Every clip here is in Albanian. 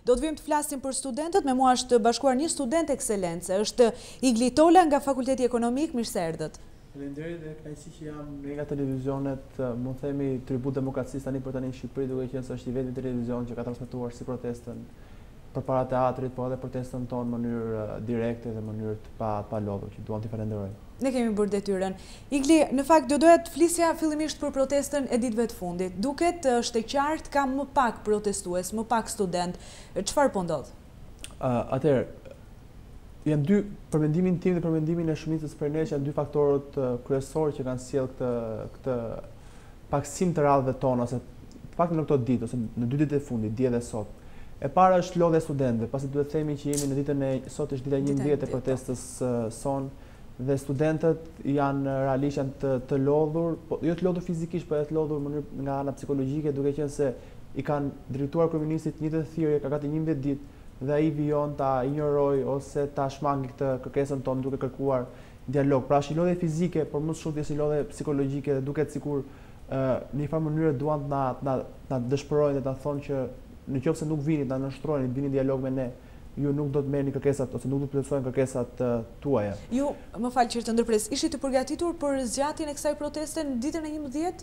Do të vim të flasim për studentët, me mua është bashkuar një student ekselence, është Igli Tole nga Fakulteti Ekonomik, mirë se erdhët. Faleminderit dhe kënaqësi që jam nga televizionet, mund themi tribut demokracisë tani për tani në Shqipëri, duke qenë se është i vetmi televizion që ka transmetuar si protestën përpara teatrit, po edhe protestën tonë në mënyrë direkte dhe në mënyrë të pa lodhur, që duam t'i falenderoj. Ne kemi bërë detyrën. Igli, në fakt do doja të flisja fillimisht për protestën e ditëve të fundit. Duket është e qartë ka më pak protestues, më pak student. Çfarë po ndodh? Atëherë, janë dy, për mendimin tim dhe për mendimin e shumicës për ne, janë dy faktorët kryesorë që kanë sjell këtë paksim të radhëve tonë, ose pak në këto ditë, ose në 2 ditë e fundit, dje dhe sot. E para është lodhja e studentëve, pasi duhet të themi që jemi në ditën e sot është dita 11 e protestës son, dhe studentët janë realisht të lodhur, jo të lodhur fizikisht, por të lodhur nga ana psikologjike, duke qenë se i kanë drejtuar kryeministit një të thirrje ka gati 11 ditë dhe ai vijon ta injoroj ose ta shmangi këtë kërkesën tonë duke kërkuar dialog. Pra është një lodhje fizike, por më shumë është një lodhje psikologjike dhe duket sikur në një farë mënyrë duan të na dëshpërojnë dhe ta thonë që nëse nuk vini, ta nënshtrojnë, të bini dialog me ne, ju nuk do të merrni kërkesat ose nuk do të plotësojnë kërkesat tuaja. Ju, më falë që të ndërpres, ishit të përgatitur për zgjatjen e kësaj proteste në ditën e 11?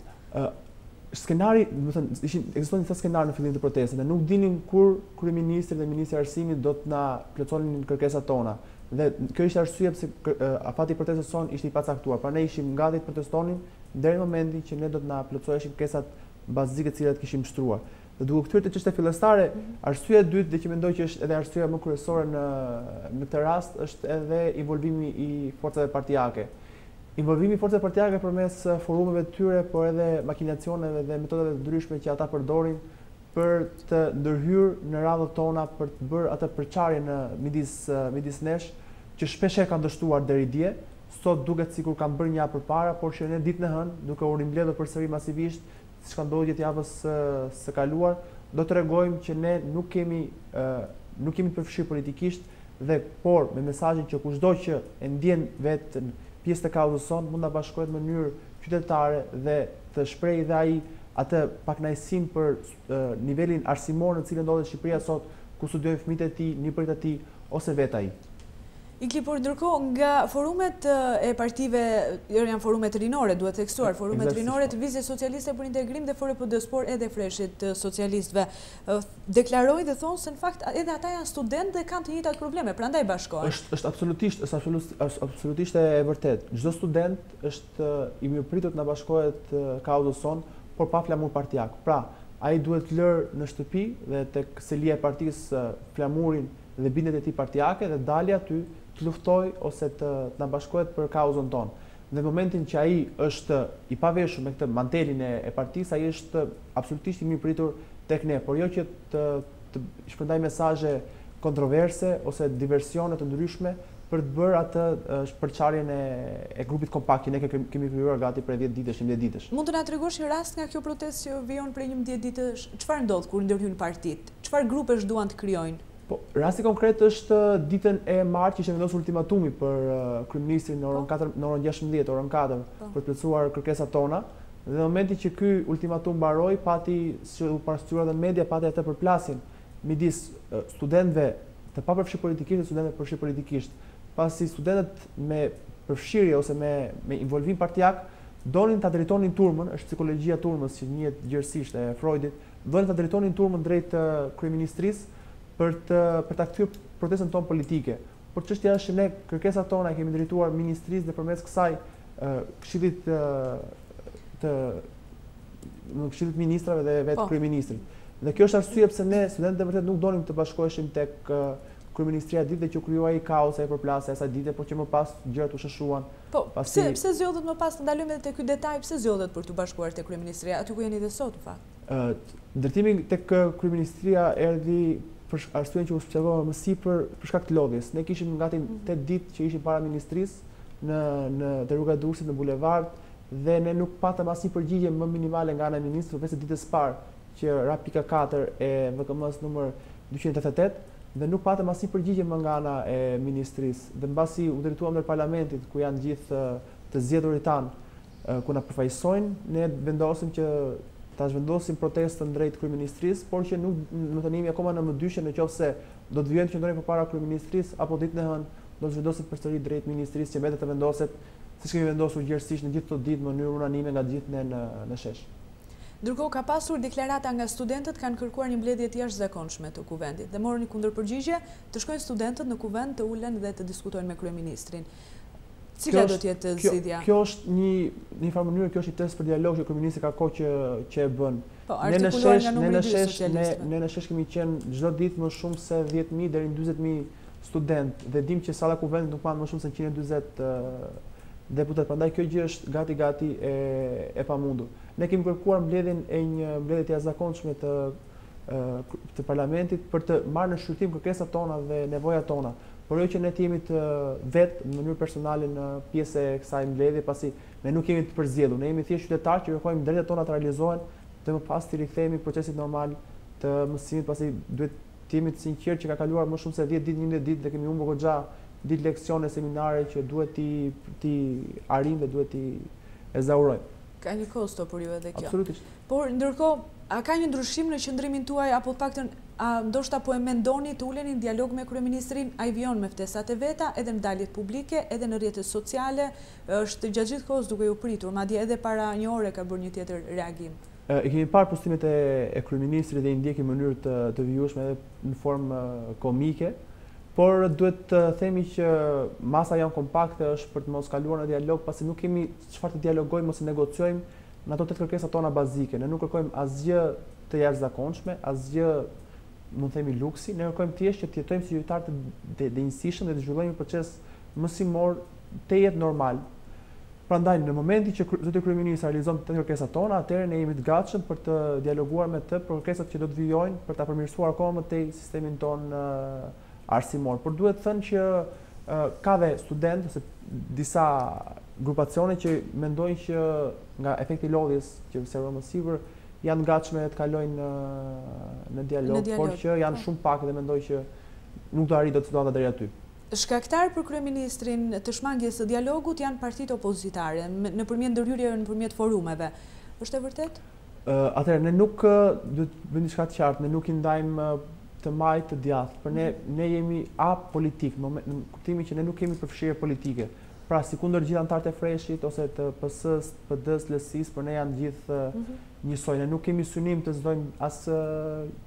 Skenari, do të thënë, ekziston një skenar në fillim të protestës dhe nuk dinin kur kryeministri dhe ministri i arsimit do të na plotësonin kërkesat tona. Dhe kjo ishte arsyeja pse afati i protestës son ishte i pacaktuar. Pra ne ishim gati të protestonin deri në momentin që ne do të na plotësoheshin kërkesat bazike të cilat kishim shtruar. Dhe duke kthyer te çështja fillestare, arsyeja e dytë dhe që mendoj që është edhe arsyeja më kryesore në këtë rast është edhe involvimi i forcave partijake. Involvimi i forcave partijake përmes forumeve të tyre, por edhe makinacioneve dhe metodave të ndryshme që ata përdorin për të ndërhyrë në radhët tona për të bërë atë përçarje midis nesh, që shpeshherë kanë dështuar deri dje. Sot duket sikur kanë bërë një javë përpara, por që ne ditën e hënë, duke u rimbledhur përsëri masivisht, siç ka ndodhur gjatë javës së kaluar, do të tregojmë që ne nuk kemi të përfshirë politikisht dhe por me mesazhin që kushdo që e ndjen vetën pjesë të kauzës son mund ta bashkohet në mënyrë qytetare dhe të shprehë dhe ai atë pakënaqësinë për nivelin arsimor në cilën ndodhet Shqipëria sot, ku studiojnë fëmijët e tij, nipërit e tij ose vetë ai. Igli, por ndërkohë nga forumet e partive, janë forumet rinore, duhet theksuar, forumet rinore të Vizjes Socialiste për Integrim dhe FRPD, por edhe Freshit Socialistëve, deklarojnë dhe thonë se në fakt edhe ata janë studentë dhe kanë të njëjtat probleme, prandaj bashkohen. Është absolutisht e vërtet. Çdo student është i mirëpritur të na bashkohet kauzës son, por pa flamur partijak. Pra, ai duhet lërë në shtëpi dhe tek selia e partisë flamurin dhe bindet e tij partijake dhe dalë aty të luftoj ose të na bashkohet për kauzën tonë. Në momentin që ai është i paveshur me këtë mantelin e partisë, ai është absolutisht i mirëpritur tek ne, por jo që të shpërndaj mesazhe kontroverse ose diversione të ndryshme për të bërë atë përçarjen e grupit kompakt që ne kemi krijuar gati për 10 ditësh, 11 ditësh. Mund të na tregosh një rast nga kjo protestë që vijon prej 11 ditësh? Çfarë ndodh kur ndërhyjnë partitë? Çfarë grupesh duan të krijojnë? Po, rasti konkret është ditën e martë që ishte vendosur ultimatumi për kryeministrin në orën 16, orën 4, për të plotësuar kërkesat tona. Dhe në momentin që ky ultimatum mbaroi, pati si u parasytyrua dhe media, pati atë përplasjen midis studentëve të papërfshirë politikisht dhe studentëve përfshirë politikisht. Pasi studentët me përfshirje ose me involvim partijak donin ta drejtonin turmën, është psikologjia turmës që njihet gjerësisht e Freudit, donin ta drejtonin turmën drejt kryeministrisë për ta kthyer protestën tonë politike. Por çështja është që ne kërkesat tona kemi drejtuar ministrisë dhe përmes kësaj këshillit këshillit ministrave dhe vetë kryeministrit. Dhe kjo është arsye pse ne studentët e vërtet nuk donim të bashkoheshim tek kryeministria ditë dhe që krijoi kaos e përplasja asaj dite, por që më pas gjërat u shëshuan. Po, pse zgjodhet më pas, të ndalojmë edhe te ky detaj, pse zgjodhet për të bashkuar tek kryeministria, aty ku jeni edhe sot në fakt? Ndërtimi tek kryeministria erdhi për arsyeën që u shpjegova më sipër për shkak të lodhjes. Ne kishim gati 8 ditë që ishim para ministrisë në rruga e Durrësit, në bulevard, dhe ne nuk patëm asnjë përgjigje më minimale nga ana e ministrit përveç ditës së parë që ra pika 4 e VKM-s numër 288 dhe nuk patëm asnjë përgjigje më nga ana e ministrisë. Dhe mbasi u drejtuam ndër parlamentit ku janë gjithë të zgjedhurit tan ku na përfaqësojnë, ne vendosëm që ta zhvendosim protestën drejt kryeministrisë, por që nuk më të jemi akoma në mëdyshe nëse do të vijnë të qëndrojnë përpara kryeministrisë apo ditën e hënë do të zhvendosim përsëri drejt ministrisë që mbetet të vendoset siç kemi vendosur gjërësisht në gjithë këto ditë në mënyrë unanime nga gjithë ne në shesh. Ndërkohë ka pasur deklarata nga studentët kanë kërkuar një mbledhje të jashtëzakonshme të kuvendit dhe morën një kundërpërgjigje të shkojnë studentët në kuvend të ulen dhe të diskutojnë me kryeministrin. Cila do të jetë zgjidhja? Kjo është një farë mënyrë, kjo është një test për dialog që kryeministri ka kohë që e bën. Po, artikuluar nga numri 2 socialistëve. Ne në shesh kemi qenë çdo ditë më shumë se 10.000 deri në 40.000 student dhe dim që salla kuvendit nuk kanë më shumë se 140 deputet, prandaj kjo gjë është gati e pamundur. Ne kemi kërkuar mbledhjen e një mbledhje të jashtëzakonshme të parlamentit për të marrë në shqyrtim kërkesat tona dhe nevojat tona. Por jo që ne të jemi të vetë në mënyrë personale në pjesë e kësaj mbledhje, pasi ne nuk jemi të përzgjedhur. Ne jemi thjesht qytetarë që kërkojmë drejtat tona të realizohen dhe më pas të rikthehemi procesit normal të mësimit, pasi duhet të jemi të sinqertë që ka kaluar më shumë se 10 ditë, 11 ditë dhe kemi humbur goxha ditë leksione, seminare që duhet ti arrijmë dhe duhet ti ezaurojmë. Ka një kosto për ju edhe kjo. Absolutisht. Por ndërkohë, a ka një ndryshim në qëndrimin tuaj apo të paktën ndoshta po e mendoni të uleni në dialog me kryeministrin, ai vijon me ftesat e veta edhe në daljet publike, edhe në rrjetet sociale, është gjatë gjithë kohës duke u pritur, madje edhe para një ore ka bërë një tjetër reagim. E kemi parë postimet e kryeministrit dhe i ndjekim në mënyrë të vijueshme edhe në formë komike, por duhet të themi që masa janë kompakte është për të mos kaluar në dialog, pasi nuk kemi çfarë të dialogojmë ose negociojmë në ato 8 kërkesat tona bazike. Ne nuk kërkojmë asgjë të jashtëzakonshme, asgjë mund të themi luksi, ne kërkojmë thjesht që të jetojmë si qytetarë të dinjësishëm dhe të zhvillojmë një proces mësimor të jetë normal. Prandaj në momentin që zoti kryeminist realizon të kërkesat tona, atëherë ne jemi të gatshëm për të dialoguar me të për kërkesat që do të vijojnë për ta përmirësuar akoma më tej sistemin ton arsimor. Por duhet thënë që ka dhe studentë ose disa grupacione që mendojnë që nga efekti lodhjes që observojmë më sipër janë gatshme të kalojnë në dialog, por që janë shumë pak dhe mendoj që nuk do arrijë situata deri aty. Shkaktar për kryeministrin të shmangjes së dialogut janë partitë opozitare nëpërmjet ndërhyrjeve nëpërmjet forumeve. Është e vërtet? Atëherë ne nuk duhet të bëjmë diçka të qartë, ne nuk i ndajmë të majtë të djathtë, për ne jemi apolitik, në kuptimin që ne nuk kemi përfshirje politike. Pra, si kundër gjithë anëtarët e Freshit ose të PS-s, PD-s, LSI-s, për ne janë gjithë njësoj. Ne nuk kemi synim të zdojmë as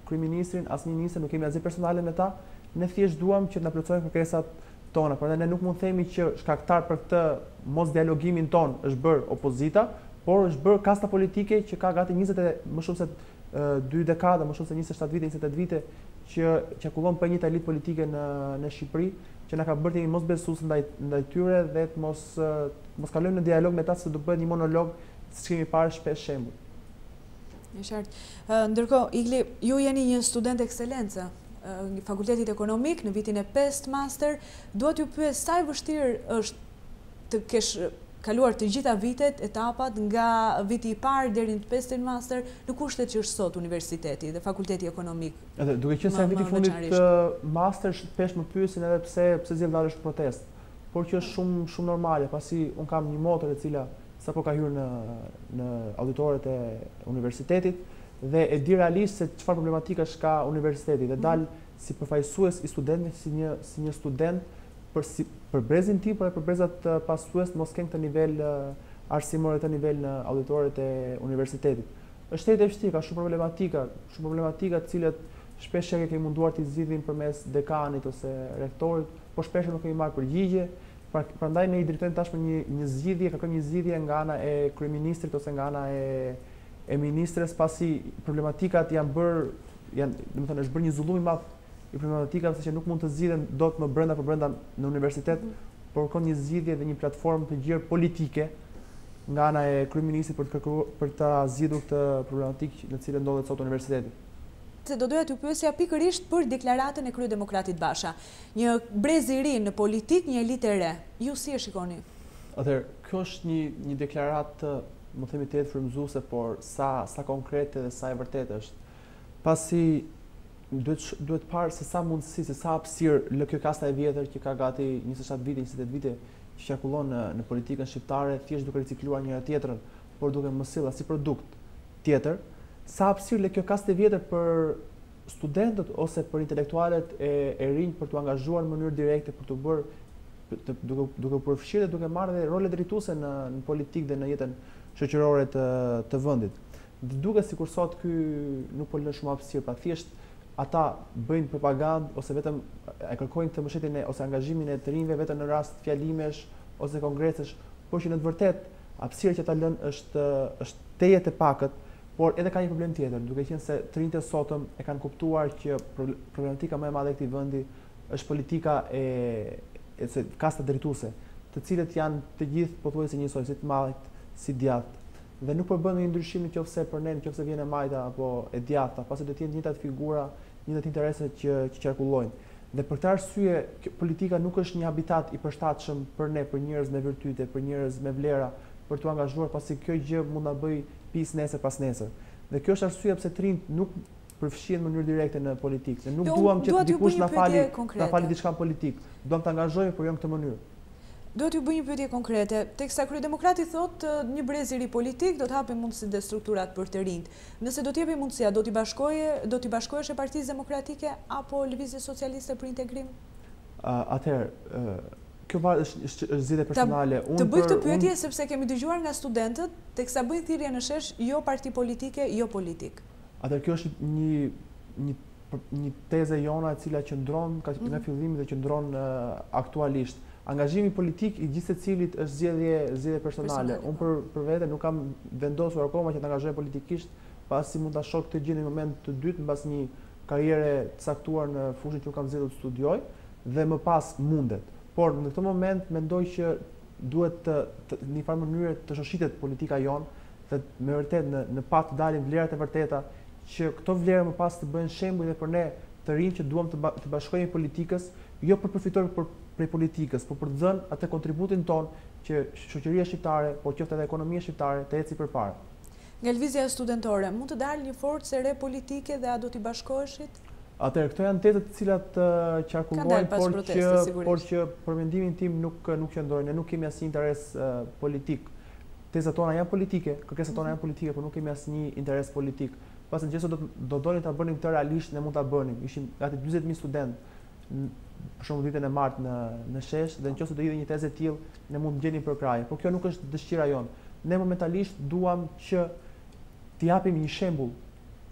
kryeministrin, as ministrin, nuk kemi asgjë personale me ta. Ne thjesht duam që të na plotësojnë kërkesat tona. Prandaj ne nuk mund të themi që shkaktar për këtë mos dialogimin ton është bërë opozita, por është bërë kasta politike që ka gati 20 më shumë se 2 dekada, më shumë se 27 vite, 28 vite që qarkullon për një elit politike në Shqipëri, që na ka bërë të jemi mos besues ndaj tyre dhe të mos kalojmë në dialog me ta se do bëhet një monolog siç kemi parë shpesh shembull. Në qartë. Ndërkohë, Igli, ju jeni një student ekselencë në Fakultetit Ekonomik në vitin e 5 master, dua t'ju pyes sa e vështirë është të kesh kaluar të gjitha vitet, etapat nga viti i parë deri në 5 master në kushtet që është sot universiteti dhe Fakulteti Ekonomik. Edhe duke qenë se në viti fundit master shpesh më pyesin edhe pse zgjedh dalësh protest, por që është shumë normale, pasi un kam një motër e cila sapo ka hyrë në auditoret e universitetit dhe e di realisht se çfarë problematikash ka universiteti dhe dal si përfaqësues i studentëve, si një student për brezin tim, por edhe për brezat pasues mos kenë këtë nivel arsimor dhe këtë nivel në auditoret e universitetit. Është e vështirë, ka shumë problematika të cilat shpesh e kemi munduar t'i zgjidhim përmes dekanit ose rektorit, por shpesh nuk kemi marrë përgjigje. Prandaj ne i drejtojmë tashmë një zgjidhje, kërkojmë një zgjidhje nga ana e kryeministrit ose nga ana e ministres, pasi problematikat domethënë është bërë një zullum i madh i problematikave që nuk mund të zgjidhen dot më brenda në universitet, por ka një zgjidhje dhe një platformë të gjerë politike nga ana e kryeministit për ta zgjidhur këtë problematikë në cilën ndodhet sot universiteti. Se do doja t'ju pyesja pikërisht për deklaratën e kryedemokratit Basha. Një brez i ri në politik, një elitë e re. Ju si e shikoni? Atëherë, kjo është një deklaratë, më themi të jetë frymëzuese, por sa konkrete dhe sa e vërtetë është. Pasi duhet parë se sa mundësi, se sa hapësirë lë kjo kasta e vjetër që ka gati 27 vite, 28 vite që qarkullon në politikën shqiptare, thjesht duke ricikluar njëra tjetrën, por duke mos sjellë si produkt tjetër, sa hapësirë le kjo kaste vjetër për studentët ose për intelektualet e rinj për të angazhuar në mënyrë direkte për të bërë duke përfshirë dhe duke marrë dhe role drejtuese në politikë dhe në jetën shoqërore të vendit. Duket sikur sot ky nuk po lën shumë hapësirë, pra thjesht ata bëjnë propagandë ose vetëm e kërkojnë të mbështetjen ose angazhimin e të rinjve vetëm në rast fjalimesh ose kongresesh, por që në të vërtetë hapësira që ata lën është teje të pakët, por edhe ka një problem tjetër, duke qenë se të rinjtë e sotëm e kanë kuptuar që problematika më e madhe e këtij vendi është politika e kasta drejtuese, të cilët janë të gjithë pothuajse njësoj, si të majt, si djathtë, dhe nuk përbën një ndryshim nëse për ne, nëse vjen e majta apo e djathta, pasi do të jenë njëjtat figura, njëjtat interese që qarkullojnë. Dhe për këtë arsye, politika nuk është një habitat i përshtatshëm për ne, për njerëz me virtyte, për njerëz me vlera, për të angazhuar, pasi kjo gjë mund ta bëj pis nesër pas nesër. Dhe kjo është arsyeja pse të rinjt nuk përfshihen në mënyrë direkte në politikë. Ne nuk duam që dikush na fali diçka politik. Duam të angazhojmë, por jo në këtë mënyrë. Duhet ju bëj një pyetje konkrete. Teksa Kryedemokrati thotë një brez i ri politik do të hapë mundësi dhe strukturat për të rinjt. Nëse do të jepi mundësia, do t'i bashkohesh e Partisë Demokratike apo Lëvizjes Socialiste për Integrim? Atëherë, kjo është zgjidhje personale. Të bëj këtë pyetje sepse kemi dëgjuar nga studentët, teksa bëjnë thirrje në shesh, jo parti politike, jo politik. Atëherë kjo është një tezë jona e cila qëndron nga fillimi dhe qëndron aktualisht. Angazhimi politik i gjithë secilit është zgjedhje personale. Unë për vete nuk kam vendosur akoma që të angazhohem politikisht, pasi mund ta shoh këtë gjë në moment të dytë mbas një karriere të caktuar në fushën që kam zgjedhur të studioj dhe më pas mundet. Por në këtë moment mendoj që duhet në një farë mënyrë të shoshitet politika jonë dhe me vërtet në pat të dalin vlerat e vërteta që këto vlera më pas të bëhen shembull edhe për ne të rinj që duam të bashkohemi politikës, jo për përfitor prej politikës, por për të dhënë atë kontributin ton që shoqëria shqiptare, por qoftë edhe ekonomia shqiptare të ecë përpara. Nga lëvizja studentore, mund të dalë një forcë e re politike dhe a do t'i bashkoheshit? Atëherë, këto janë tezat të cilat qarkullojnë, por që për mendimin tim nuk qëndrojnë, ne nuk kemi asnjë interes politik. Tezat tona janë politike, kërkesat tona janë politike, por nuk kemi asnjë interes politik. Pasi nëse do donin ta bënim këtë realisht, ne mund ta bënim. Ishim gati 40.000 studentë për shembull ditën e martë në shesh dhe nëse do hidhej një tezë e tillë, ne mund të gjenim përkrahje. Por kjo nuk është dëshira jonë. Ne momentalisht duam që t'i japim një shembull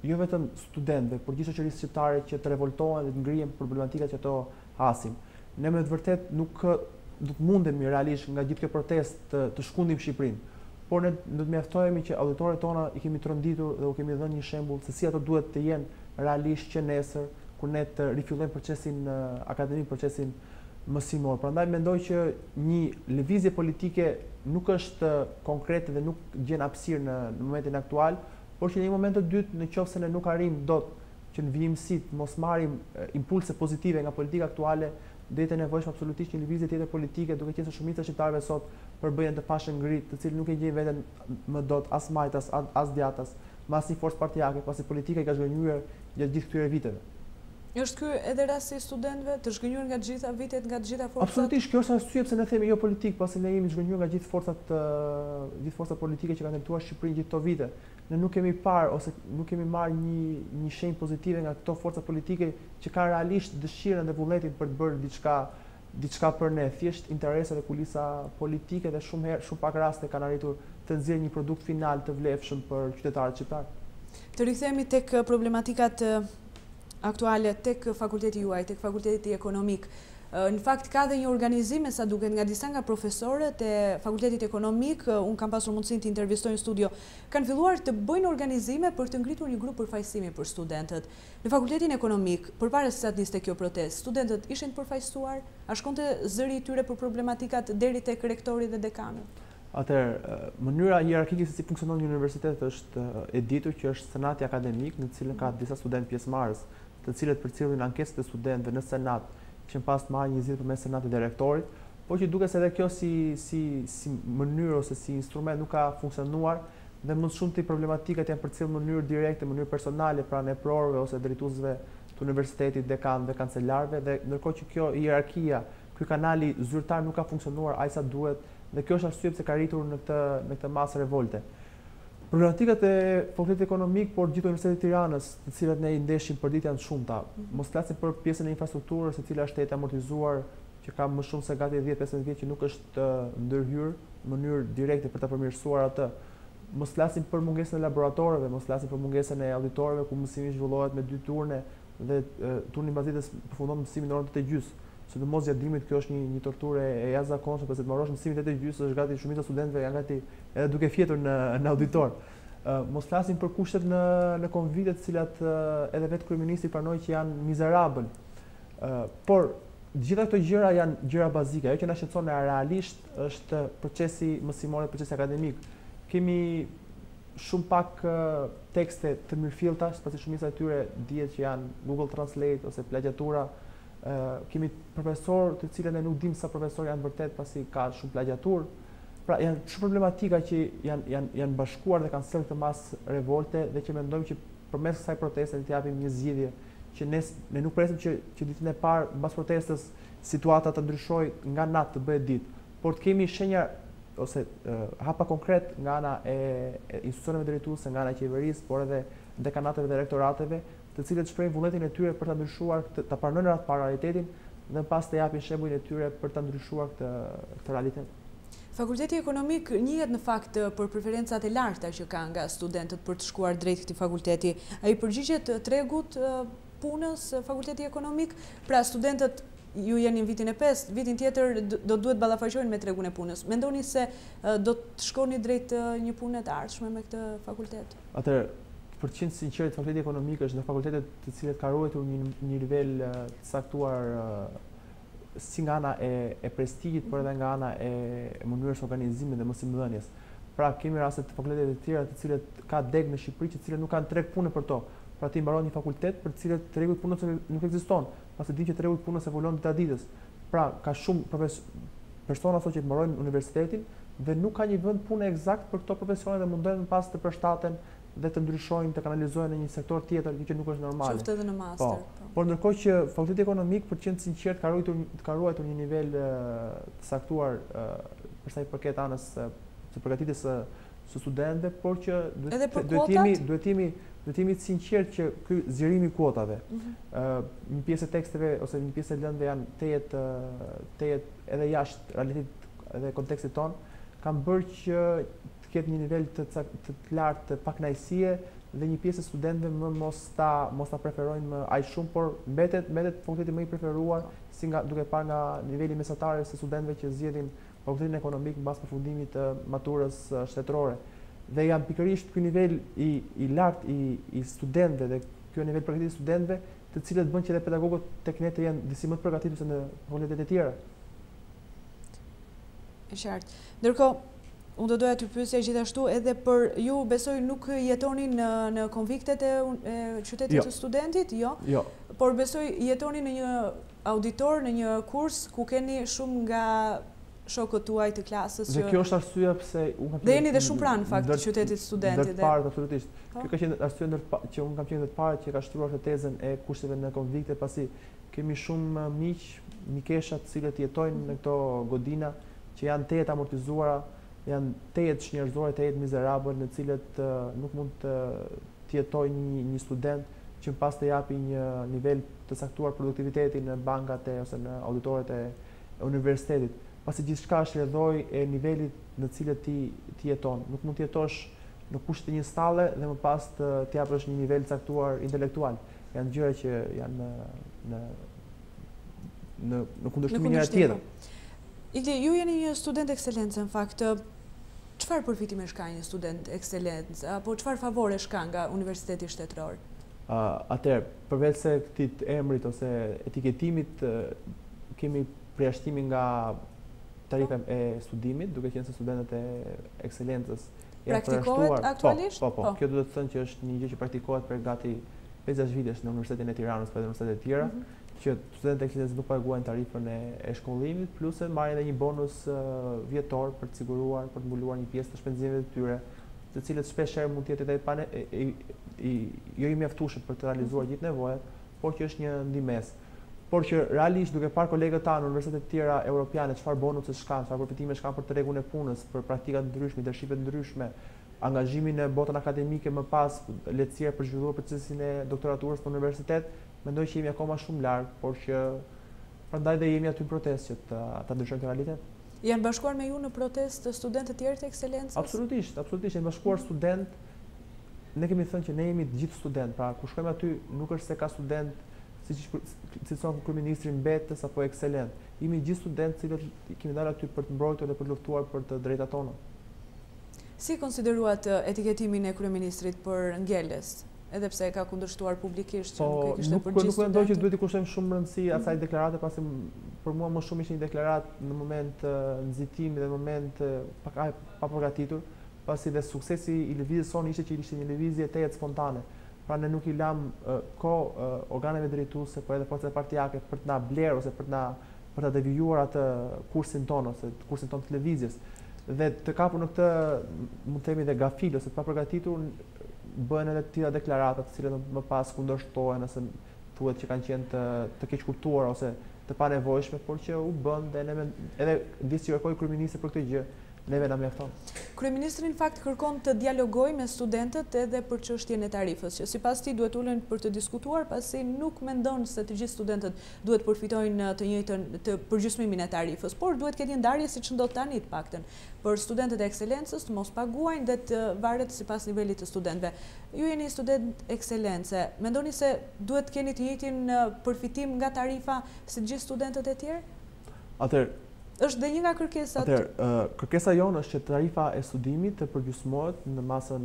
jo vetëm studentëve, por gjithë shoqërisë shqiptare që të revoltohen dhe të ngrihen problematikat që ato hasin. Ne me të vërtet nuk do të mundemi realisht nga gjithë kjo protestë të shkundim Shqipërinë. Por ne do të mjaftohemi që auditorët tona i kemi tronditur dhe u kemi dhënë një shembull se si ato duhet të jenë realisht që nesër kur ne të rifillojmë procesin akademik, procesin mësimor. Prandaj mendoj që një lëvizje politike nuk është konkrete dhe nuk gjen hapësirë në momentin aktual, por që në një moment të dytë, nëse ne nuk arrim dot që në vijimësit mos marrim impulse pozitive nga politika aktuale, do jetë nevojshme absolutisht një lëvizje tjetër politike, duke qenë se shumica e shqiptarëve sot përbëhen të pashën ngrit, të cilët nuk e gjejnë veten më dot as majtas, as djathtas, me asnjë forcë partijake, pasi politika i ka zhgënjur gjatë gjithë këtyre viteve. Është ky edhe rasti i studentëve të zhgënjur nga të gjitha vitet, nga të gjitha forcat? Absolutisht, kjo është arsye pse ne themi jo politik, pasi ne jemi zhgënjur nga gjithë forcat politike që kanë tentuar Shqipërinë gjithë këto vite. Ne nuk kemi parë ose nuk kemi marrë një shenjë pozitive nga këto forca politike që kanë realisht dëshirën dhe vullnetin për të bërë diçka për ne, thjesht interesa dhe kulisa politike dhe shumë pak raste kanë arritur të nxjerrë një produkt final të vlefshëm për qytetarët shqiptar. Të rikthehemi tek problematikat aktuale tek fakulteti juaj, tek fakulteti ekonomik. Në fakt ka dhe një organizim, sa duket nga disa nga profesorët e fakultetit ekonomik, unë kam pasur mundësinë të intervistoj në studio, kanë filluar të bëjnë organizime për të ngritur një grup përfaqësimi për studentët. Në fakultetin ekonomik, përpara se të niste kjo protestë, studentët ishin të përfaqësuar, a shkonte zëri i tyre për problematikat deri tek rektori dhe dekani? Atëherë, mënyra hierarkike se si funksionon një universitet është e ditur që është senati akademik, në cilën ka disa studentë pjesëmarrës, të cilët përcjellin ankesat e studentëve në senat, që në pas të marrë një zgjidhje përmes senatit dhe rektorit, por që duket se edhe kjo si mënyrë ose si instrument nuk ka funksionuar dhe më shumë të problematikat janë përcjellë në mënyrë direkte, në mënyrë personale pranë eprorëve ose drejtuesve të universitetit, dekanëve, kancelarëve, dhe ndërkohë që kjo hierarkia, ky kanali zyrtar nuk ka funksionuar aq sa duhet, dhe kjo është arsye pse ka rritur në këtë masë revolte. Problematikat e fakultetit ekonomik, por gjithë Universitetit të Tiranës, të cilat ne i ndeshim për ditë janë të shumta. Mos flasim për pjesën e infrastrukturës, e cila është e amortizuar, që ka më shumë se gati 10-15 vjet që nuk është ndërhyrë në mënyrë direkte për ta përmirësuar atë. Mos flasim për mungesën e laboratorëve, mos flasim për mungesën e auditorëve ku mësimi zhvillohet me 2 turne dhe turni mbasdites përfundon mësimin në orën 8:30. Sidomos gjatë dimrit kjo është një torturë e jashtëzakonshme, pse të marrësh mësimin 8:30 është gati shumica studentëve janë gati edhe duke fjetur në auditor. Mos flasim për kushtet në konvite të cilat edhe vetë kryeministri pranoi që janë mizerabël. Por gjitha këto gjëra janë gjëra bazike. Ajo që na shqetëson realisht është procesi mësimor dhe procesi akademik. Kemi shumë pak tekste të mirëfillta, pasi shumica e tyre dihet që janë Google Translate ose plagjatura. Kemi profesorë të cilët ne nuk dim sa profesorë janë vërtet pasi ka shumë plagjaturë. Pra janë shumë problematika që janë bashkuar dhe kanë sjellë këtë mas revolte dhe që mendojmë që përmes kësaj proteste të japim një zgjidhje që ne nuk presim që ditën e parë mbas protestës situata të ndryshojë nga natë të bëhet ditë, por të kemi shenja ose hapa konkret nga ana e institucioneve drejtuese, nga ana e qeverisë, por edhe dekanateve dhe rektorateve, të cilët shprehin vullnetin e tyre për ta ndryshuar, ta pranojnë atë realitetin dhe pas të japin shembujin e tyre për ta ndryshuar këtë realitet. Fakulteti ekonomik njihet në fakt për preferencat e larta që ka nga studentët për të shkuar drejt këtij fakulteti. Ai përgjigjet tregut punës fakulteti ekonomik, pra studentët ju jeni në vitin e 5, vitin tjetër do duhet ballafaqohen me tregun e punës. Mendoni se do të shkoni drejt një pune të ardhshme me këtë fakultet? Atëherë, për të qenë sinqert, fakulteti ekonomik është në fakultetet të cilët ka ruajtur një nivel të saktuar si nga ana e prestigjit, por edhe nga ana e mënyrës organizimit dhe mësimdhënies. Pra kemi raste të fakulteteve të tjera të cilët ka deg në Shqipëri që të cilët nuk kanë treg pune për to. Pra ti mbaron një fakultet për të cilët tregu i punës nuk ekziston, pasi dinë që tregu i punës evolon dita ditës. Pra ka shumë persona sot që mbarojnë universitetin dhe nuk ka një vend pune eksakt për këto profesione dhe mundojnë pas të përshtaten dhe të ndryshojnë, të kanalizohen në një sektor tjetër, që nuk është normale. Qoftë edhe në master. Por ndërkohë që fakulteti ekonomik, për të qenë sinqert, ka ruajtur një nivel të saktuar për sa i përket anës së përgatitjes së studentëve, por që duhet jemi të sinqert që ky zgjerimi i kuotave, një pjesë e teksteve ose një pjesë e lëndëve janë tejet edhe jashtë realitetit edhe kontekstit ton, kanë bërë që të ketë një nivel të lartë të pakënaqësie dhe një pjesë e studentëve më mos ta preferojnë më aq shumë, por mbetet fakulteti më i preferuar duke parë nga niveli mesatar se studentëve që zgjedhin fakultetin ekonomik mbas përfundimit të maturës shtetërore. Dhe janë pikërisht ky nivel i lartë i studentëve dhe ky nivel përgatitje i studentëve, të cilët bën që edhe pedagogët tek ne të jenë disi më të përgatitur se në fakultetet e tjera. E qartë. Ndërkohë, unë do doja të pyesja gjithashtu edhe për ju, besoj nuk jetoni në konviktet e qytetit të studentit, jo? Jo. Por besoj jetoni në një auditor, në një kurs ku keni shumë nga shokët tuaj të klasës. Dhe kjo është arsyeja pse unë kam qenë. Dhe jeni dhe shumë pranë në fakt të qytetit studentit. Ndërparë, absolutisht. Kjo ka qenë arsye që unë kam qenë ndërparë që ka shtruar këtë tezën e kurseve në konvikte, pasi kemi shumë mikesha të cilët jetojnë në këto godina që janë tejet amortizuara, janë tejet shnjërzore, tejet mizerabël, në cilët nuk mund të jetojë një student që pas të japi një nivel të saktuar produktiviteti në bankat ose në auditoret e universitetit. Pasi gjithçka është rrjedhoj e nivelit në cilët ti jeton. Nuk mund të jetosh në kushtet e një stalle dhe më pas të japësh një nivel të caktuar intelektual. Janë gjëra që janë në kundërshtim me njëra tjetrën. Igli, ju jeni një student ekselencë në fakt. Çfarë përfitime shka një student ekselencë, apo çfarë favore shka nga Universiteti Shtetëror? Atëherë, përveç se këtij emrit ose etiketimit, kemi përjashtimin nga tarifa e studimit, duke qenë se studentët e ekselencës janë praktikohet aktualisht? Po. Kjo do të thënë që është një gjë që praktikohet për gati 50 vitesh në Universitetin e Tiranës për universitetet e tjera, që studentët e ekselencës nuk paguajnë tarifën e shkollimit, plus e marrin edhe një bonus vjetor për të siguruar, për të mbuluar një pjesë të shpenzimeve të tyre, të cilët shpeshherë mund të jetë jo i mjaftueshëm për të realizuar gjithë nevojat, por që është një ndihmës. Por që realisht duke parë kolegët tanë në universitetet të tjera europiane çfarë bonuse shkan, çfarë përfitime shkan për tregun e punës, për praktika të ndryshme, leadership të ndryshme, angazhimin e botën akademike më pas lehtësira për zhvilluar procesin e doktoraturës në universitet, mendoj që jemi akoma shumë larg, por që prandaj dhe jemi aty në protestë që ta ndryshojmë këtë realitet. Janë bashkuar me ju në protestë studentët e tjerë të ekselencës? Absolutisht, janë bashkuar student. Ne kemi thënë që ne jemi të gjithë student, pra kur shkojmë aty nuk është se ka student si son kryeministri mbetës apo ekselent. Jemi gjithë student cilët kemi dalë aty për të mbrojtur dhe për të luftuar për të drejtat tona. Si konsideruat etiketimin e kryeministrit për ngjeles? Edhe pse ka kundërshtuar publikisht që nuk e kishte për gjithë studentët. Nuk mendoj që duhet i kushtojmë shumë rëndësi asaj deklarate, pasi për mua më shumë ishte një deklaratë në moment nxitimi dhe në moment pa përgatitur, pasi dhe suksesi i lëvizjes sonë ishte që ishte një lëvizje tejet spontane. Pra ne nuk i lam kohë organeve drejtuese, po edhe forcave partijake për të na bler ose për ta devijuar atë kursin ton ose kursin ton të lëvizjes. Dhe të kapur në këtë, mund të themi, dhe gafil ose pa përgatitur, bëhen edhe të tilla deklarata të cilat më pas kundërshtohen ose thuhet që kanë qenë të keq kuptuara ose të panevojshme, por që u bën dhe ne edhe disi kërkoi kryeministri për këtë gjë, neve na mjafton. Kryeministri në fakt kërkon të dialogojë me studentët edhe për çështjen e tarifës, që sipas tij duhet ulen për të diskutuar, pasi nuk mendon se të gjithë studentët duhet përfitojnë të njëjtën të përgjysmimin e tarifës, por duhet ketë një ndarje siç ndodh tani të paktën, për studentët e ekselencës të mos paguajnë dhe të varet sipas nivelit të studentëve. Ju jeni student ekselence, mendoni se duhet keni të njëjtin përfitim nga tarifa si të gjithë studentët e tjerë? Atëherë, është dhe një nga kërkesat. Kërkesa jonë është që tarifa e studimit të përgjysmohet në masën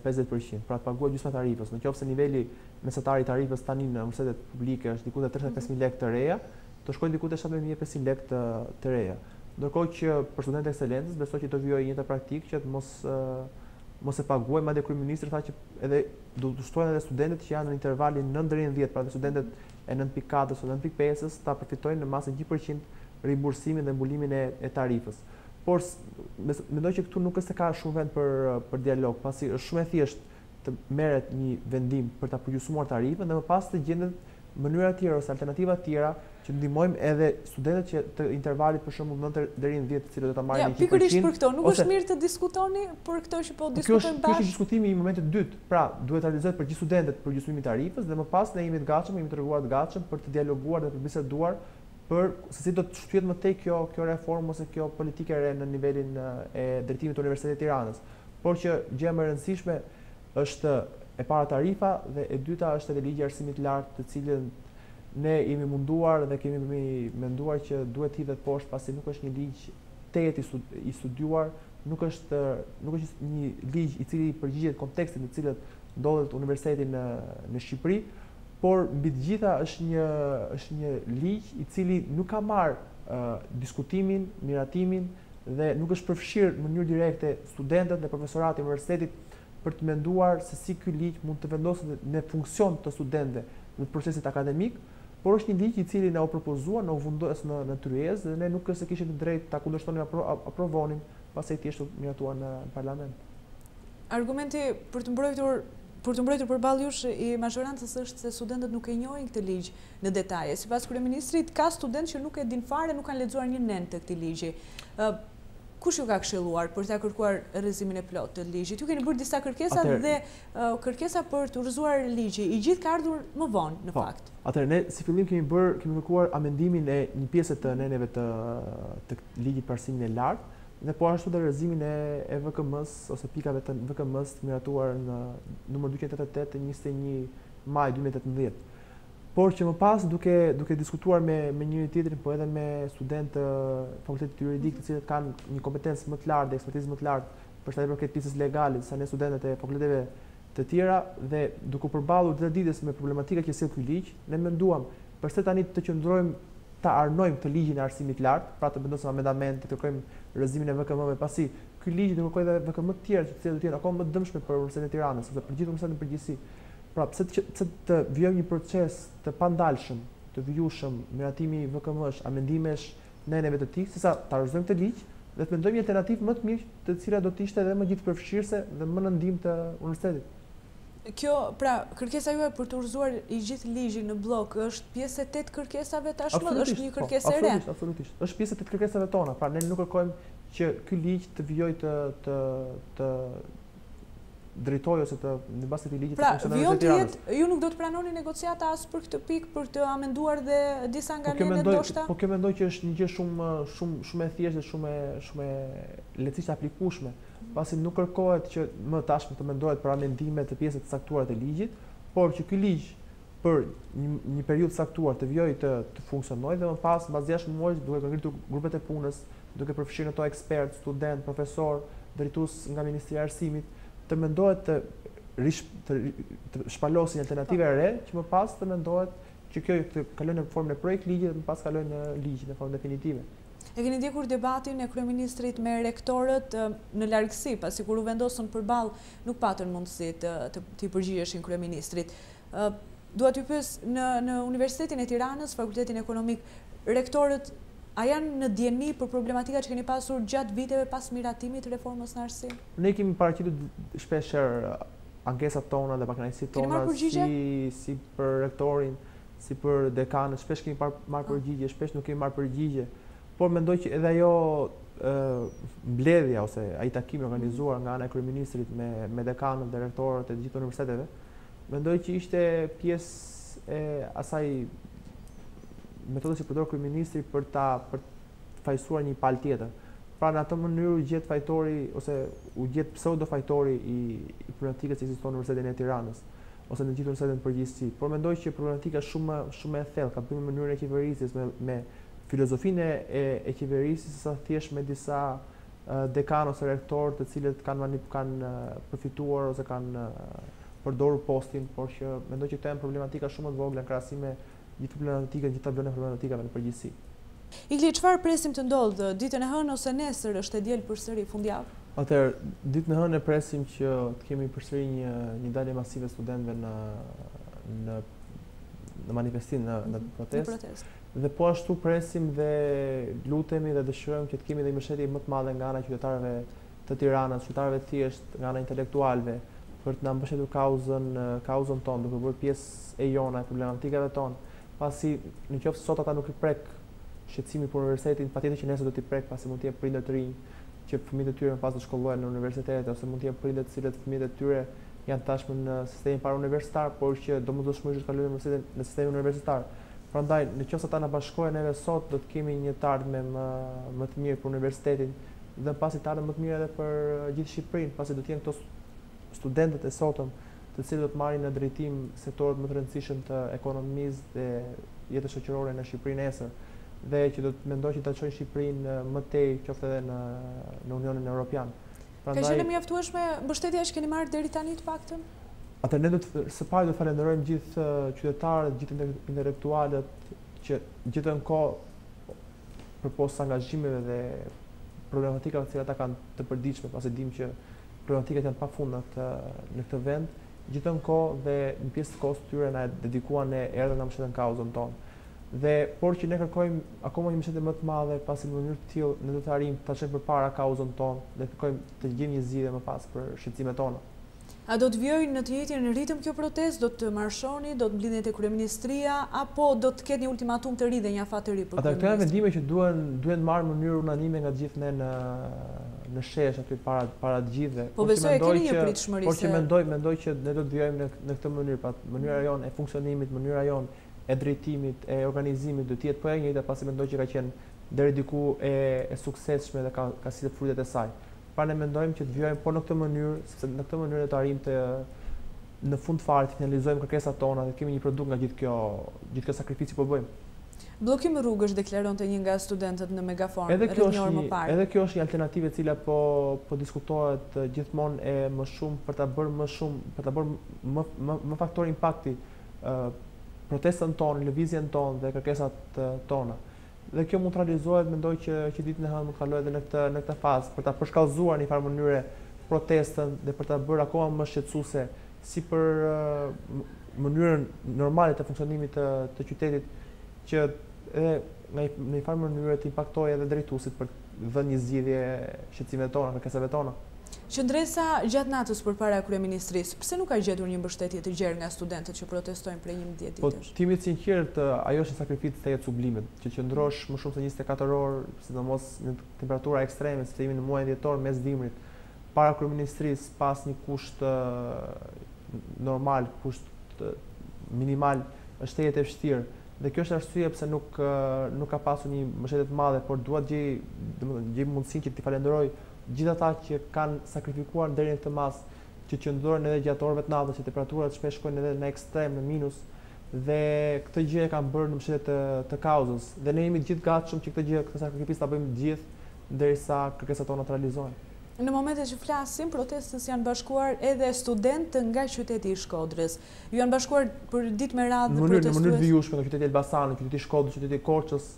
50%, pra të paguhet gjysma tarifës. Nëse niveli mesatar i tarifës tani në universitetet publike është diku te 35.000 lekë të reja, të shkojnë diku te 17.500 lekë të reja. Ndërkohë që për studentët e ekselencës besoj që do vijojë një praktikë që mos e paguajnë, madje kryeministri tha që edhe do të shtojnë edhe studentët që janë në intervalin 9 deri në 10, pra dhe studentët e 9.4 ose 9.5 ta përfitojnë në masën 100% rimbursimin dhe mbulimin e tarifës. Por mendoj që këtu nuk është se ka shumë vend për dialog, pasi është shumë e thjeshtë të merret një vendim për ta përgjysmuar tarifën dhe më pas të gjendet mënyra tjera ose alternativa tjera që ndihmojmë edhe studentët që të intervalit për shembull 9 deri në 10 të cilët do ta marrin 100%. Pikërisht për këto, nuk është mirë të diskutoni për këto që po diskutojmë bashkë. Kjo është diskutimi i momentit të dytë. Pra, duhet realizohet për gjithë studentët përgjysmimi i tarifës dhe më pas ne jemi të gatshëm, jemi të treguar të gatshëm për të dialoguar dhe të biseduar për se si do të shtyhet më tej kjo reformë ose kjo politikë e re në nivelin e drejtimit të Universitetit të Tiranës. Por që gjëja më e rëndësishme është e para tarifa dhe e dyta është edhe ligji i arsimit të lartë, të cilën ne jemi munduar dhe kemi menduar që duhet hidhet poshtë, pasi nuk është një ligj tejet i studiuar, nuk është një ligj i cili përgjigjet kontekstit në cilët ndodhet universiteti në Shqipëri, por mbi të gjitha është një ligj i cili nuk ka marrë diskutimin, miratimin dhe nuk është përfshirë në mënyrë direkte studentët dhe profesorat e universitetit për të menduar se si ky ligj mund të vendoset në funksion të studentëve në procesit akademik, por është një ligj i cili na u propozua, na u vendos në tryezë dhe ne nuk është se kishim të drejtë ta kundërshtonim aprovonim, pasi thjesht u miratuar në parlament. Argumenti për të mbrojtur përballë jush i mazhorancës është se studentët nuk e njohin këtë ligj në detaje. Sipas kryeministrit, ka studentë që nuk e din fare, nuk kanë lexuar një nen të këtij ligji. Kush ju ka këshilluar për ta kërkuar rrezimin e plotë të ligjit? Ju keni bërë disa kërkesa dhe kërkesa për të urrëzuar ligji. I gjithë ka ardhur më vonë në fakt. Atëherë ne si fillim kemi kërkuar amendimin e një pjese të neneve të ligjit për arsimin e lartë dhe po ashtu dhe rrezimin e VKM-s ose pikave të VKM-s të miratuar në numër 288 të 21 maj 2018. Por që më pas duke diskutuar me njëri tjetrin, po edhe me studentë fakultetit juridik të cilët kanë një kompetencë më të lartë, ekspertizë më të lartë për sa i përket pjesës legale, sa ne studentët e fakulteteve të tjera, dhe duke u përballur ditës ditës me problematika që sjell ky ligj, ne menduam përse tani të qëndrojmë ta arnojmë këtë ligjin e arsimit të lartë, pra të vendosim amendament, të kërkojmë rrezimin e VKM-ve, pasi ky ligj do kërkojë edhe VKM të tjerë, që do të jenë akoma më të dëmshme për Universitetin e Tiranës, ose për gjithë universitetin në përgjithësi. Pra, pse të vijojë një proces të pandalshëm, të vijueshëm, miratimi VKM-sh, amendimesh, neneve të tij, sesa ta rrezojmë këtë ligj dhe të mendojmë një alternativë më të mirë, të cila do të ishte edhe më gjithëpërfshirëse dhe më në ndihmë të universitetit. Kjo, pra, kërkesa juaj për të urrëzuar i gjithë ligjin në blok është pjesë e 8 kërkesave tashmë, është një kërkesë e re. Absolutisht. Është pjesë e 8 kërkesave tona. Pra ne nuk kërkojmë që ky ligj të vijojë të drejtojë ose në bazë të këtij ligji të Pra, funksionerëve të Tiranës. ju nuk do të pranoni negociata as për këtë pikë për të amenduar dhe disa nga nenet ndoshta? Po kjo mendoj që është një gjë shumë e thjeshtë dhe shumë e lehtësisht aplikueshme, pasi nuk kërkohet që më tashmë të mendohet për amendime të pjesëve të caktuara të ligjit, por që ky ligj për një periudhë caktuar të vijojë të funksionojë dhe më pas mbas 6 muajsh duke ngritur grupet e punës, duke përfshirë ato ekspert, student, profesor, drejtues nga Ministria e Arsimit, të mendohet të shpalosin alternative e re, që më pas të mendohet që kjo të kalojë në formën e projekt ligji dhe më pas kalojë në ligj në formë definitive. E keni ndjekur debatin e kryeministrit me rektorët në largësi, pasi kur u vendosën përballë nuk patën mundësi të përgjigjeshin kryeministrit. Dua t'ju pyes në Universitetin e Tiranës, Fakultetin Ekonomik, rektorët a janë në dieni për problematika që keni pasur gjatë viteve pas miratimit të reformës në arsim? Ne kemi paraqitur shpeshherë ankesat tona dhe pakënaqësitë tona si për rektorin, si për dekanët, shpesh kemi marrë përgjigje, shpesh nuk kemi marrë përgjigje, por mendoj që edhe ajo mbledhja ose ai takimi organizuar nga ana e kryeministrit me dekanët dhe rektorët e gjithë universiteteve, mendoj që ishte pjesë e asaj metodës që përdor kryeministri për fajsuar një palë tjetër. Pra në atë mënyrë u gjet fajtori ose u gjet pseudo fajtori i problematikës që ekziston në Universitetin e Tiranës ose në gjithë universitetin në përgjithësi. Por mendoj që problematika shumë e thellë ka bënë me mënyrën e qeverisjes, me filozofinë e qeverisjes, sa thjesht me disa dekanë ose rektorë të cilët kanë përfituar ose kanë përdorur postin, por që mendoj që këto janë problematika shumë të vogla në krahasim me gjithë problematikave në përgjithësi. Igli, çfarë presim të ndodhë ditën e hënë ose nesër është e diel përsëri fundjavë? Atëherë, ditën e hënë e presim që të kemi përsëri një dalje masive studentëve në manifestim, në protest. Dhe po ashtu presim dhe lutemi dhe dëshirojmë që të kemi dhe një mbështetje më të madhe nga ana e qytetarëve të Tiranës, qytetarëve të thjeshtë, nga ana e intelektualëve, për të na mbështetur kauzën tonë, duke bërë pjesë e jona e problematikave tonë, pasi nëse sot ata nuk i prek shqetësimi për universitetin, patjetër që nesër do t'i prek, pasi mund të jenë prindër të rinj që fëmijët e tyre më pas të shkollohen në universitete, ose mund të jenë prindër të cilët fëmijët e tyre janë tashmë në sistemin parauniversitar, por që domosdoshmërisht kalojnë në sistemin universitar. Prandaj, nëse ata na bashkohen neve sot, do të kemi një të ardhme më të mirë për universitetin dhe pasi të ardhme më të mirë edhe për gjithë Shqipërinë, pasi do të jenë këto studentët e sotëm të cilët do të marrin në drejtim sektorët më të rëndësishëm të ekonomisë dhe jetës shoqërore në Shqipërinë nesër, dhe që do të mendoj që ta çojnë Shqipërinë më tej qoftë edhe në Unionin Evropian. Ka qenë mjaftueshme mbështetja që keni marrë deri tani të paktën? Atëherë ne së pari do të falenderojmë gjithë qytetarët, gjithë intelektualët që gjithën kohë përpos angazhimeve dhe problematikave të cilat ata kanë të përditshme, pasi dimë që problematikat janë pafunda në këtë vend, gjithën kohë dhe një pjesë të kohës tyre na dedikuan ne erdhën na mbështetën kauzën tonë. Por që ne kërkojmë akoma një mbështetje më të madhe, pasi në mënyrë të tillë ne do të arrijmë ta çojmë përpara kauzën tonë dhe kërkojmë të gjejmë një zgjidhje më pas për shqetësimet tona. A do të vijojë në të njëjtin ritëm kjo protestë, do të marshoni, do të mblidheni te kryeministria apo do të ketë një ultimatum të ri dhe një afat të ri për kryeministrin? Këto janë vendime që duhen marrë në mënyrë unanime nga gjithë ne në shesh aty para të gjithëve. Po besoj e keni një pritshmëri. Por që mendoj që ne do të vijojmë në këtë mënyrë, pa mënyra jonë e funksionimit, mënyra jonë e drejtimit, e organizimit do të jetë po e njëjta, pasi mendoj që ka qenë deri diku e suksesshme dhe ka sjellë frutet e saj. Pra ne mendojmë që të vijojmë po në këtë mënyrë, sepse në këtë mënyrë do të arrijmë në fund fare të finalizojmë kërkesat tona dhe kemi një produkt nga gjithë kjo sakrificë që po bëjmë. Bllokim rrugësh deklaronte një nga studentët në megafon rreth një orë më parë. Edhe kjo është një alternativë e cila po diskutohet gjithmonë e më shumë për ta bërë më faktor impakti protestën tonë, lëvizjen tonë dhe kërkesat tona. Dhe kjo mund të realizohet, mendoj që ditën e hënë mund të kalojë edhe në këtë fazë për ta përshkallëzuar në një farë mënyre protestën dhe për ta bërë akoma më shqetësuese si për mënyrën normale të funksionimit të qytetit, që edhe në një farë mënyrë të impaktojë edhe drejtuesit për të dhënë një zgjidhje shqetësimeve tona, kërkesave tona. Qëndresa gjatë natës përpara kryeministrisë, pse nuk ka gjetur një mbështetje të gjerë nga studentët që protestojnë prej 11 ditësh? Po, timi sinqert, ajo është një sakrificë të jetë sublimet, që qëndrosh më shumë se 24 orë, sidomos në temperatura ekstreme, si jemi në muajin dhjetor mes dimrit, para kryeministrisë pas një kusht normal, kusht minimal, është jetë e vështirë. Dhe kjo është arsye pse nuk ka pasur një mbështetje të madhe, por dua të gjej mundësinë që t'i falenderoj gjithë ata që kanë sakrifikuar deri në këtë mas, që qëndrohen edhe gjatë orëve të natës, që temperaturat shpesh shkojnë edhe në ekstrem, në minus, dhe këtë gjë e kanë bërë në mbështetje të kauzës. Dhe ne jemi të gjithë gatshëm që këtë sakrificë ta bëjmë të gjithë derisa kërkesat tona të realizohen. Në momentet që flasim, protestës janë bashkuar edhe studentë nga qyteti i Shkodrës. Ju janë bashkuar për ditë me radhë protestues? Në mënyrë vijueshme nga qyteti i Elbasanit, qyteti i Shkodrës, qyteti i Korçës,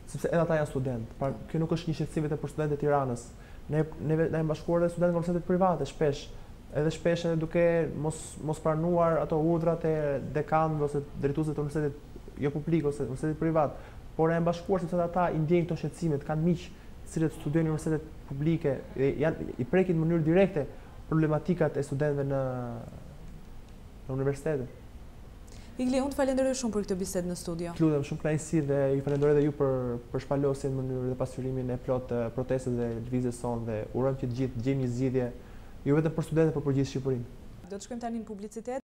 sepse edhe ata janë studentë. Kjo nuk është një shqetësim vetëm për studentët e Tiranës. Ne jemi bashkuar edhe studentët nga universitetet private shpesh. Edhe shpesh duke mos pranuar ato urdhrat e dekanëve ose drejtuesve të universitetit jo publik ose universitetit privat, por janë bashkuar sepse ata i ndjejnë këto shqetësime, kanë miq të cilët studiojnë në universitetet publike, i prekin në mënyrë direkte problematikat e studentëve në universitete. Igli, unë të falenderoj shumë për këtë bisedë në studio. Lutem, shumë kënaqësi dhe ju falenderoj edhe ju për shpalosjen në mënyrë dhe pasqyrimin e plot të protestës dhe lëvizjes sonë dhe urojmë që të gjithë gjejmë një zgjidhje jo vetëm për studentët, por për gjithë Shqipërinë. Do të shkojmë tani në publicitet.